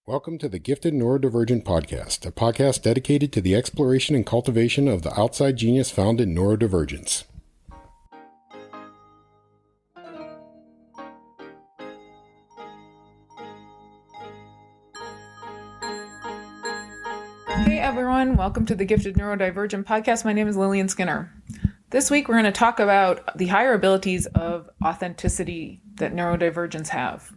Welcome to the Gifted Neurodivergent Podcast, a podcast dedicated to the exploration and cultivation of the outside genius found in neurodivergence. Hey everyone, welcome to the Gifted Neurodivergent Podcast. My name is Lillian Skinner. This week we're going to talk about the higher abilities of authenticity that neurodivergents have.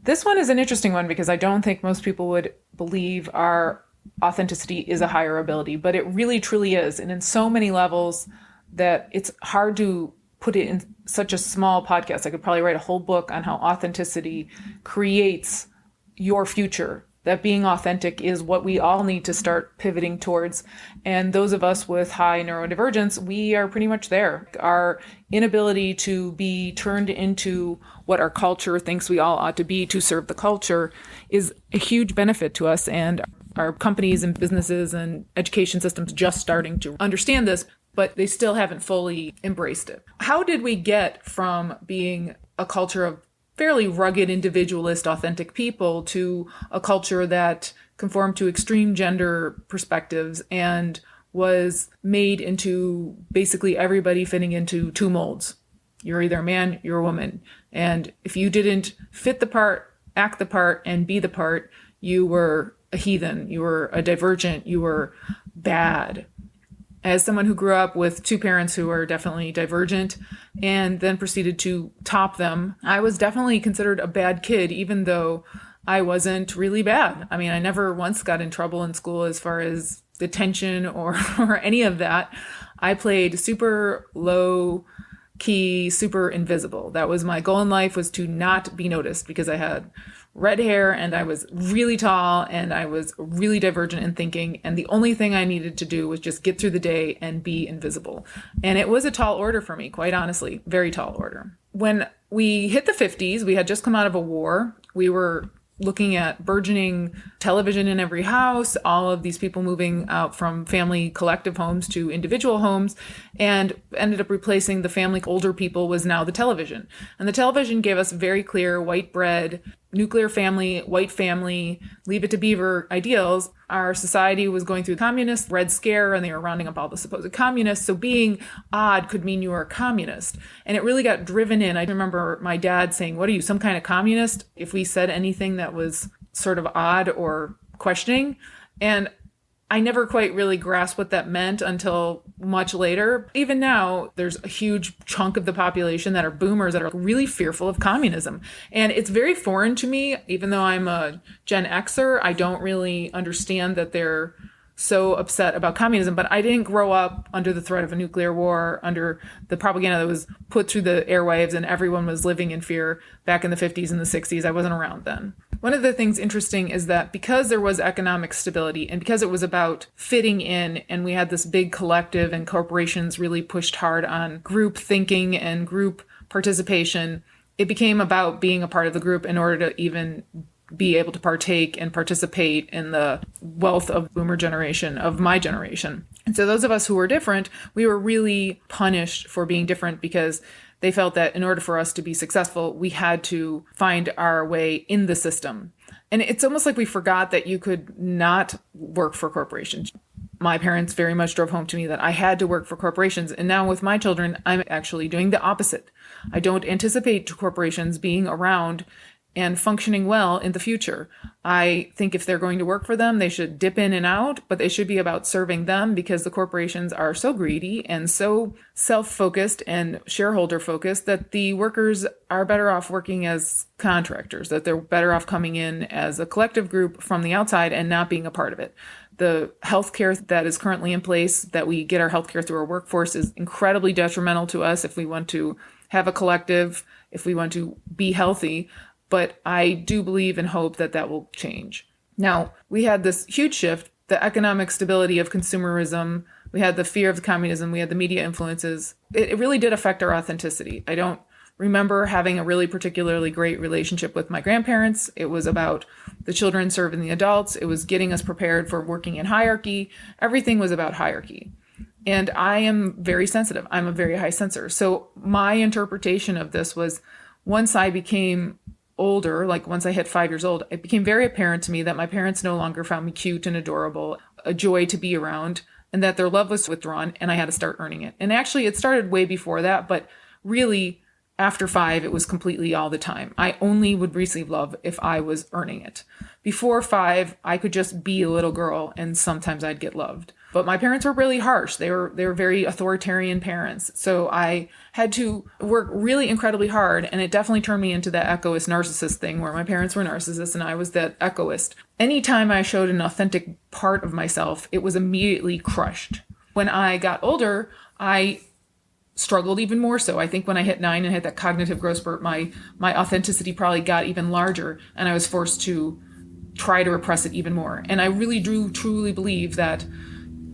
This one is an interesting one because I don't think most people would believe our authenticity is a higher ability, but it really truly is. And in so many levels that it's hard to put it in such a small podcast. I could probably write a whole book on how authenticity creates your future. That being authentic is what we all need to start pivoting towards. And those of us with high neurodivergence, we are pretty much there. Our inability to be turned into what our culture thinks we all ought to be to serve the culture is a huge benefit to us. And our companies and businesses and education systems just starting to understand this, but they still haven't fully embraced it. How did we get from being a culture of fairly rugged, individualist, authentic people to a culture that conformed to extreme gender perspectives and was made into basically everybody fitting into two molds? You're either a man, you're a woman. And if you didn't fit the part, act the part, and be the part, you were a heathen, you were a divergent, you were bad. As someone who grew up with two parents who are definitely divergent and then proceeded to top them, I was definitely considered a bad kid, even though I wasn't really bad. I mean, I never once got in trouble in school as far as detention or any of that. I played super low key, super invisible. That was my goal in life, was to not be noticed because I had red hair and I was really tall and I was really divergent in thinking. And the only thing I needed to do was just get through the day and be invisible. And it was a tall order for me, quite honestly, very tall order. When we hit the 50s, we had just come out of a war. We were looking at burgeoning television in every house, all of these people moving out from family collective homes to individual homes, and ended up replacing the family older people was now the television. And the television gave us very clear white bread, nuclear family, white family, leave it to beaver ideals. Our society was going through the communist Red Scare and they were rounding up all the supposed communists. So being odd could mean you were a communist. And it really got driven in. I remember my dad saying, "What are you, some kind of communist?" if we said anything that was sort of odd or questioning. And I never quite really grasped what that meant until much later. Even now, there's a huge chunk of the population that are boomers that are really fearful of communism. And it's very foreign to me, even though I'm a Gen Xer, I don't really understand that they're so upset about communism. But I didn't grow up under the threat of a nuclear war, under the propaganda that was put through the airwaves and everyone was living in fear back in the 50s and the 60s. I wasn't around then. One of the things interesting is that because there was economic stability and because it was about fitting in and we had this big collective and corporations really pushed hard on group thinking and group participation, it became about being a part of the group in order to even be able to partake and participate in the wealth of boomer generation, of my generation. And so those of us who were different, we were really punished for being different because they felt that in order for us to be successful, we had to find our way in the system. And it's almost like we forgot that you could not work for corporations. My parents very much drove home to me that I had to work for corporations. And now with my children, I'm actually doing the opposite. I don't anticipate corporations being around and functioning well in the future. I think if they're going to work for them, they should dip in and out, but they should be about serving them because the corporations are so greedy and so self-focused and shareholder-focused that the workers are better off working as contractors, that they're better off coming in as a collective group from the outside and not being a part of it. The healthcare that is currently in place, that we get our healthcare through our workforce, is incredibly detrimental to us if we want to have a collective, if we want to be healthy. But I do believe and hope that that will change. Now, we had this huge shift, the economic stability of consumerism. We had the fear of communism. We had the media influences. It really did affect our authenticity. I don't remember having a really particularly great relationship with my grandparents. It was about the children serving the adults. It was getting us prepared for working in hierarchy. Everything was about hierarchy. And I am very sensitive. I'm a very high sensor. So my interpretation of this was once I became older, like once I hit 5 years old, it became very apparent to me that my parents no longer found me cute and adorable, a joy to be around, and that their love was withdrawn, and I had to start earning it. And actually, it started way before that, but really, after 5, it was completely all the time. I only would receive love if I was earning it. Before 5, I could just be a little girl, and sometimes I'd get loved. But my parents were really harsh. They were very authoritarian parents. So I had to work really incredibly hard, and it definitely turned me into that egoist narcissist thing where my parents were narcissists and I was that egoist. Anytime I showed an authentic part of myself, it was immediately crushed. When I got older, I struggled even more so. I think when I hit 9 and hit that cognitive growth spurt, my authenticity probably got even larger, and I was forced to try to repress it even more. And I really do truly believe that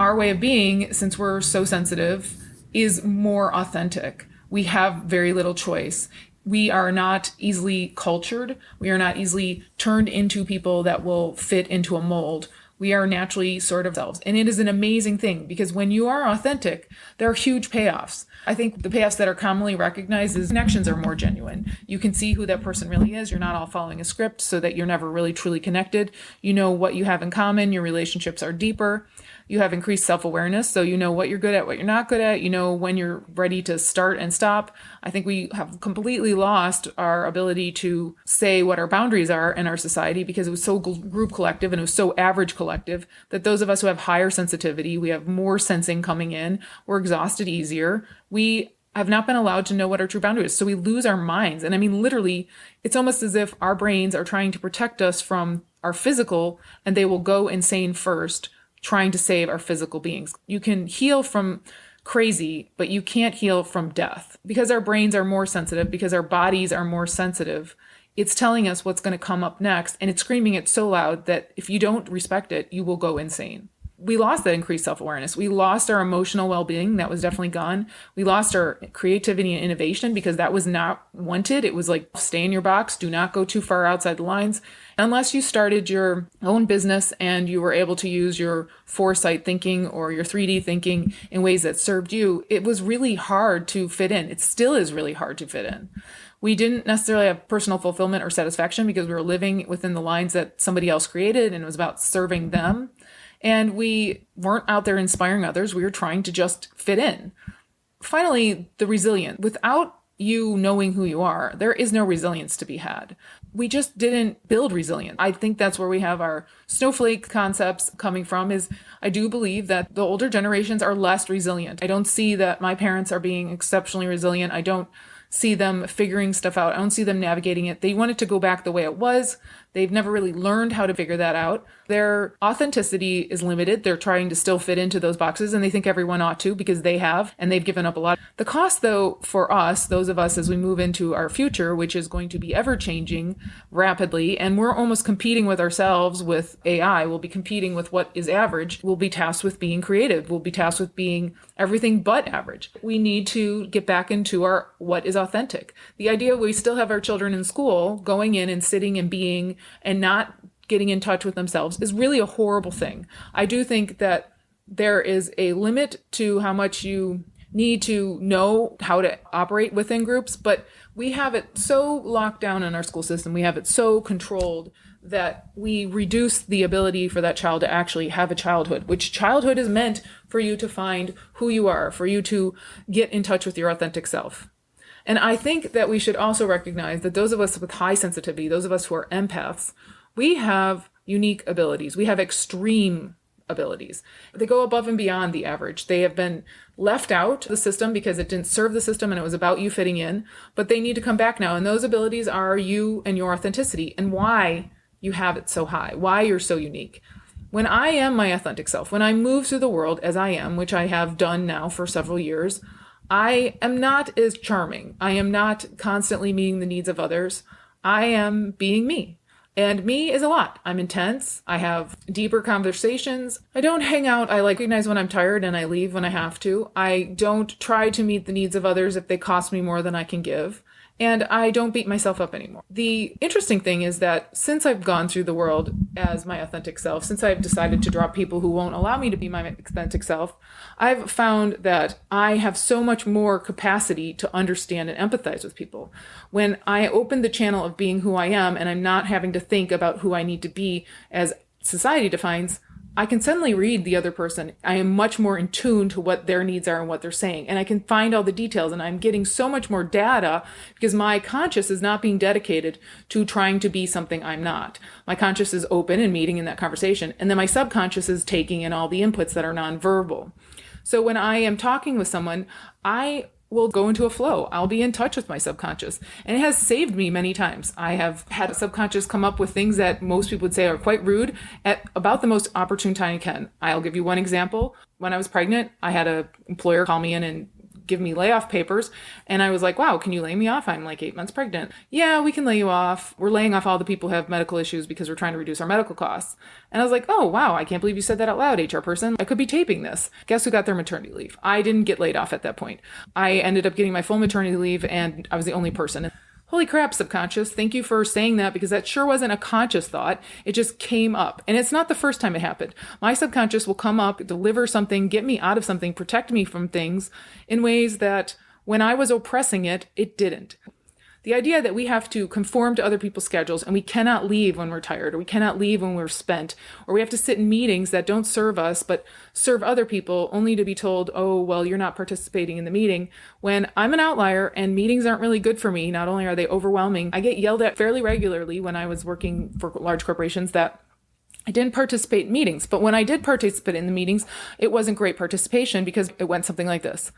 our way of being, since we're so sensitive, is more authentic. We have very little choice. We are not easily cultured. We are not easily turned into people that will fit into a mold. We are naturally sort of ourselves. And it is an amazing thing because when you are authentic, there are huge payoffs. I think the payoffs that are commonly recognized is connections are more genuine. You can see who that person really is. You're not all following a script so that you're never really truly connected. You know what you have in common. Your relationships are deeper. You have increased self-awareness, so you know what you're good at, what you're not good at. You know when you're ready to start and stop. I think we have completely lost our ability to say what our boundaries are in our society because it was so group collective and it was so average collective that those of us who have higher sensitivity, we have more sensing coming in, we're exhausted easier. We have not been allowed to know what our true boundary is, so we lose our minds. And I mean, literally, it's almost as if our brains are trying to protect us from our physical, and they will go insane first, trying to save our physical beings. You can heal from crazy, but you can't heal from death. Because our brains are more sensitive, because our bodies are more sensitive, it's telling us what's going to come up next, and it's screaming it so loud that if you don't respect it, you will go insane. We lost that increased self-awareness. We lost our emotional well-being. That was definitely gone. We lost our creativity and innovation because that was not wanted. It was like, stay in your box. Do not go too far outside the lines. Unless you started your own business and you were able to use your foresight thinking or your 3D thinking in ways that served you, it was really hard to fit in. It still is really hard to fit in. We didn't necessarily have personal fulfillment or satisfaction because we were living within the lines that somebody else created and it was about serving them. And we weren't out there inspiring others. We were trying to just fit in. Finally, the resilient. Without you knowing who you are, there is no resilience to be had. We just didn't build resilience. I think that's where we have our snowflake concepts coming from is I do believe that the older generations are less resilient. I don't see that my parents are being exceptionally resilient. I don't see them figuring stuff out. I don't see them navigating it. They want it to go back the way it was. They've never really learned how to figure that out. Their authenticity is limited. They're trying to still fit into those boxes, and they think everyone ought to because they have, and they've given up a lot. The cost, though, for us, those of us as we move into our future, which is going to be ever-changing rapidly, and we're almost competing with ourselves with AI. We'll be competing with what is average. We'll be tasked with being creative. We'll be tasked with being everything but average. We need to get back into our what is authentic. The idea we still have our children in school going in and sitting and being and not getting in touch with themselves is really a horrible thing. I do think that there is a limit to how much you need to know how to operate within groups, but we have it so locked down in our school system, we have it so controlled that we reduce the ability for that child to actually have a childhood, which childhood is meant for you to find who you are, for you to get in touch with your authentic self. And I think that we should also recognize that those of us with high sensitivity, those of us who are empaths, we have unique abilities. We have extreme abilities. They go above and beyond the average. They have been left out of the system because it didn't serve the system and it was about you fitting in, but they need to come back now. And those abilities are you and your authenticity and why you have it so high, why you're so unique. When I am my authentic self, when I move through the world as I am, which I have done now for several years, I am not as charming. I am not constantly meeting the needs of others. I am being me. And me is a lot. I'm intense. I have deeper conversations. I don't hang out. I recognize when I'm tired and I leave when I have to. I don't try to meet the needs of others if they cost me more than I can give. And I don't beat myself up anymore. The interesting thing is that since I've gone through the world as my authentic self, since I've decided to drop people who won't allow me to be my authentic self, I've found that I have so much more capacity to understand and empathize with people. When I open the channel of being who I am and I'm not having to think about who I need to be as society defines, I can suddenly read the other person. I am much more in tune to what their needs are and what they're saying. And I can find all the details, and I'm getting so much more data because my conscious is not being dedicated to trying to be something I'm not. My conscious is open and meeting in that conversation. And then my subconscious is taking in all the inputs that are nonverbal. So when I am talking with someone, I will go into a flow. I'll be in touch with my subconscious. And it has saved me many times. I have had a subconscious come up with things that most people would say are quite rude at about the most opportune time I can. I'll give you one example. When I was pregnant, I had an employer call me in and give me layoff papers. And I was like, wow, can you lay me off? I'm like 8 months pregnant. Yeah, we can lay you off. We're laying off all the people who have medical issues because we're trying to reduce our medical costs. And I was like, oh, wow, I can't believe you said that out loud, HR person. I could be taping this. Guess who got their maternity leave? I didn't get laid off at that point. I ended up getting my full maternity leave and I was the only person. Holy crap, subconscious. Thank you for saying that because that sure wasn't a conscious thought. It just came up. And it's not the first time it happened. My subconscious will come up, deliver something, get me out of something, protect me from things in ways that when I was oppressing it, it didn't. The idea that we have to conform to other people's schedules and we cannot leave when we're tired or we cannot leave when we're spent or we have to sit in meetings that don't serve us but serve other people only to be told, oh, well, you're not participating in the meeting. When I'm an outlier and meetings aren't really good for me, not only are they overwhelming, I get yelled at fairly regularly when I was working for large corporations that I didn't participate in meetings. But when I did participate in the meetings, it wasn't great participation because it went something like this.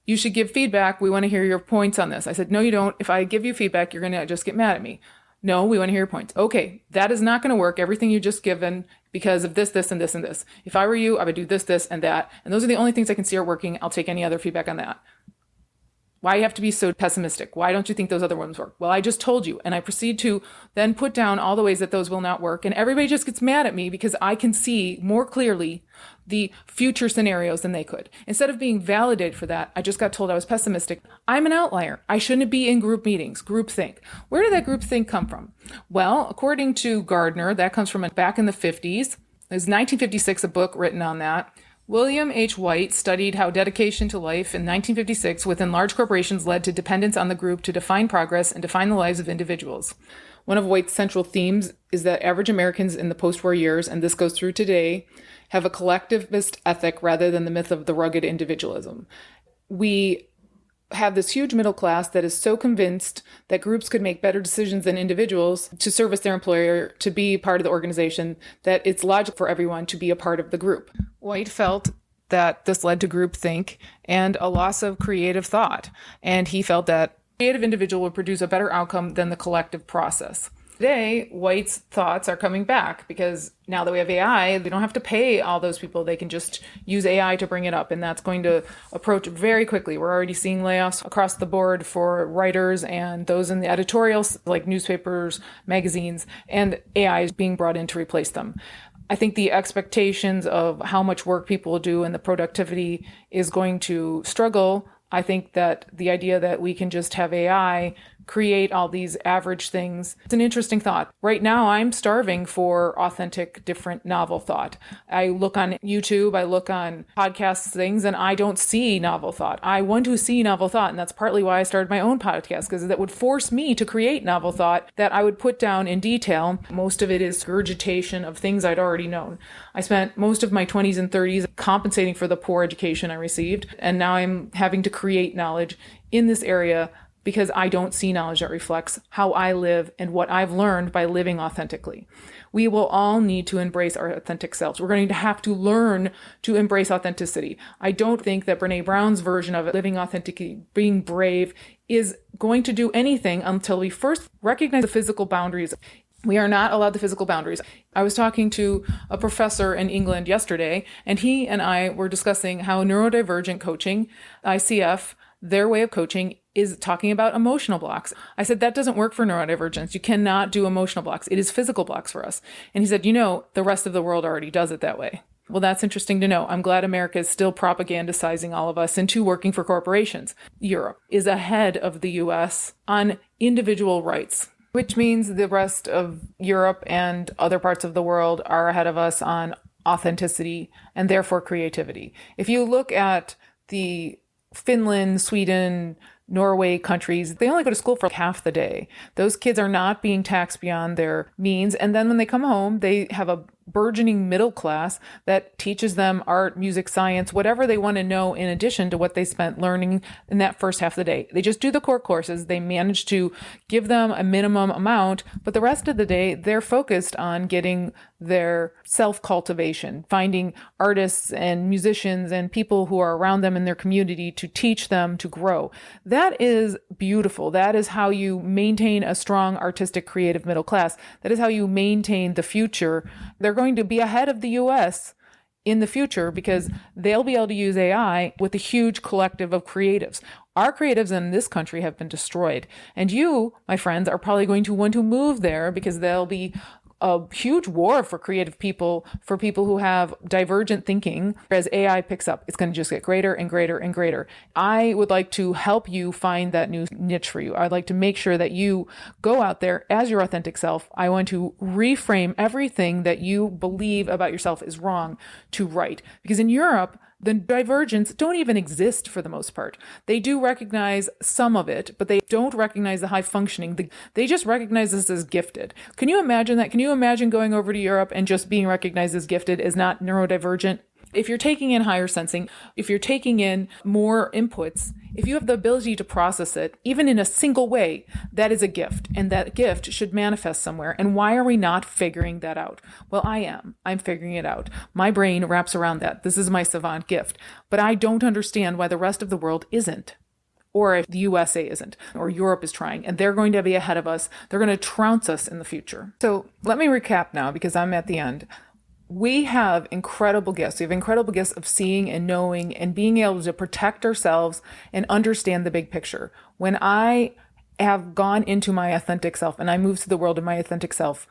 You should give feedback. We want to hear your points on this. I said, no, you don't. If I give you feedback, you're going to just get mad at me. No, we want to hear your points. Okay, that is not going to work. Everything you just given because of this, this, and this, and this. If I were you, I would do this, this, and that. And those are the only things I can see are working. I'll take any other feedback on that. Why do you have to be so pessimistic? Why don't you think those other ones work? Well, I just told you. And I proceed to then put down all the ways that those will not work. And everybody just gets mad at me because I can see more clearly the future scenarios than they could. Instead of being validated for that, I just got told I was pessimistic. I'm an outlier. I shouldn't be in group meetings, groupthink. Where did that groupthink come from? Well, according to Gardner, that comes from back in the 50s. There's 1956, a book written on that. William H. White studied how dedication to life in 1956 within large corporations led to dependence on the group to define progress and define the lives of individuals. One of White's central themes is that average Americans in the post-war years, and this goes through today, have a collectivist ethic rather than the myth of the rugged individualism. We have this huge middle class that is so convinced that groups could make better decisions than individuals to service their employer, to be part of the organization, that it's logical for everyone to be a part of the group. White felt that this led to groupthink and a loss of creative thought. And he felt that a creative individual would produce a better outcome than the collective process. Today, White's thoughts are coming back because now that we have AI, they don't have to pay all those people. They can just use AI to bring it up. And that's going to approach very quickly. We're already seeing layoffs across the board for writers and those in the editorials, like newspapers, magazines, and AI is being brought in to replace them. I think the expectations of how much work people will do and the productivity is going to struggle. I think that the idea that we can just have AI create all these average things. It's an interesting thought. Right now, I'm starving for authentic, different, novel thought. I look on YouTube, I look on podcasts, things, and I don't see novel thought. I want to see novel thought, and that's partly why I started my own podcast, because that would force me to create novel thought that I would put down in detail. Most of it is regurgitation of things I'd already known. I spent most of my 20s and 30s compensating for the poor education I received, and now I'm having to create knowledge in this area because I don't see knowledge that reflects how I live and what I've learned by living authentically. We will all need to embrace our authentic selves. We're going to have to learn to embrace authenticity. I don't think that Brene Brown's version of it, living authentically, being brave, is going to do anything until we first recognize the physical boundaries. We are not allowed the physical boundaries. I was talking to a professor in England yesterday, and he and I were discussing how neurodivergent coaching, ICF, their way of coaching is talking about emotional blocks. I said, that doesn't work for neurodivergence. You cannot do emotional blocks. It is physical blocks for us. And he said, the rest of the world already does it that way. Well, that's interesting to know. I'm glad America is still propagandizing all of us into working for corporations. Europe is ahead of the US on individual rights, which means the rest of Europe and other parts of the world are ahead of us on authenticity and therefore creativity. If you look at the Finland, Sweden, Norway countries, they only go to school for half the day. Those kids are not being taxed beyond their means. And then when they come home, they have a burgeoning middle class that teaches them art, music, science, whatever they want to know in addition to what they spent learning in that first half of the day. They just do the core courses. They manage to give them a minimum amount, but the rest of the day, they're focused on getting their self-cultivation, finding artists and musicians and people who are around them in their community to teach them to grow. That is beautiful. That is how you maintain a strong artistic, creative middle class. That is how you maintain the future. They're going to be ahead of the US in the future because they'll be able to use AI with a huge collective of creatives. Our creatives in this country have been destroyed. And you, my friends, are probably going to want to move there because there'll be a huge war for creative people, for people who have divergent thinking. As AI picks up, it's going to just get greater and greater and greater. I would like to help you find that new niche for you. I'd like to make sure that you go out there as your authentic self. I want to reframe everything that you believe about yourself is wrong to right. Because in Europe, the divergents don't even exist for the most part. They do recognize some of it, but they don't recognize the high functioning. They just recognize this as gifted. Can you imagine that? Can you imagine going over to Europe and just being recognized as gifted as not neurodivergent? If you're taking in higher sensing, if you're taking in more inputs, if you have the ability to process it, even in a single way, that is a gift. And that gift should manifest somewhere. And why are we not figuring that out? Well, I am. I'm figuring it out. My brain wraps around that. This is my savant gift. But I don't understand why the rest of the world isn't. Or if the USA isn't, or Europe is trying, and they're going to be ahead of us. They're going to trounce us in the future. So let me recap now because I'm at the end. We have incredible gifts. We have incredible gifts of seeing and knowing and being able to protect ourselves and understand the big picture. When I have gone into my authentic self and I move to the world of my authentic self,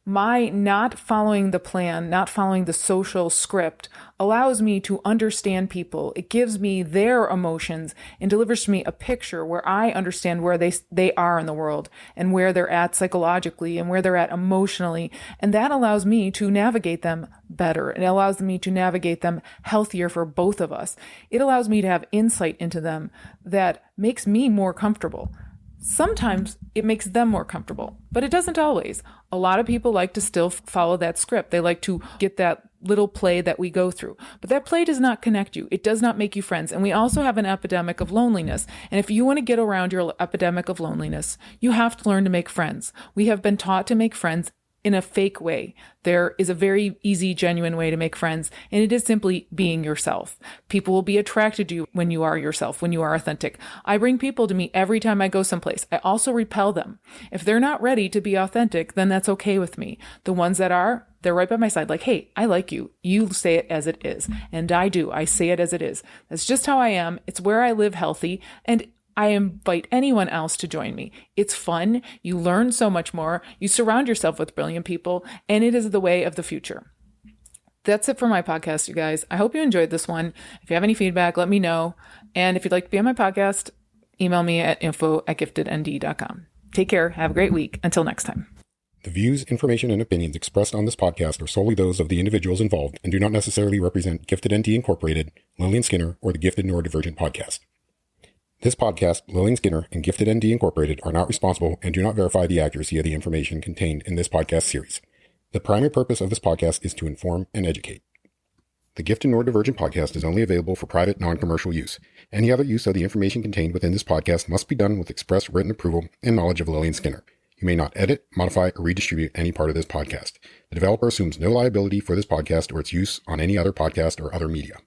my not following the plan, not following the social script allows me to understand people. It gives me their emotions and delivers to me a picture where I understand where they are in the world and where they're at psychologically and where they're at emotionally. And that allows me to navigate them better. It allows me to navigate them healthier for both of us. It allows me to have insight into them that makes me more comfortable. Sometimes it makes them more comfortable, but it doesn't always. A lot of people like to still follow that script. They like to get that little play that we go through. But that play does not connect you. It does not make you friends. And we also have an epidemic of loneliness. And if you want to get around your epidemic of loneliness, you have to learn to make friends. We have been taught to make friends in a fake way. There is a very easy, genuine way to make friends, and it is simply being yourself. People will be attracted to you when you are yourself, when you are authentic. I bring people to me every time I go someplace. I also repel them. If they're not ready to be authentic, then that's okay with me. The ones that are, they're right by my side, like, hey, I like you. You say it as it is. And I do. I say it as it is. That's just how I am. It's where I live healthy. And I invite anyone else to join me. It's fun. You learn so much more. You surround yourself with brilliant people, and it is the way of the future. That's it for my podcast, you guys. I hope you enjoyed this one. If you have any feedback, let me know. And if you'd like to be on my podcast, email me at info@giftednd.com. Take care. Have a great week. Until next time. The views, information, and opinions expressed on this podcast are solely those of the individuals involved and do not necessarily represent Gifted ND Incorporated, Lillian Skinner, or the Gifted Neurodivergent podcast. This podcast, Lillian Skinner, and Gifted ND Incorporated are not responsible and do not verify the accuracy of the information contained in this podcast series. The primary purpose of this podcast is to inform and educate. The Gifted Neurodivergent podcast is only available for private, non-commercial use. Any other use of the information contained within this podcast must be done with express written approval and knowledge of Lillian Skinner. You may not edit, modify, or redistribute any part of this podcast. The developer assumes no liability for this podcast or its use on any other podcast or other media.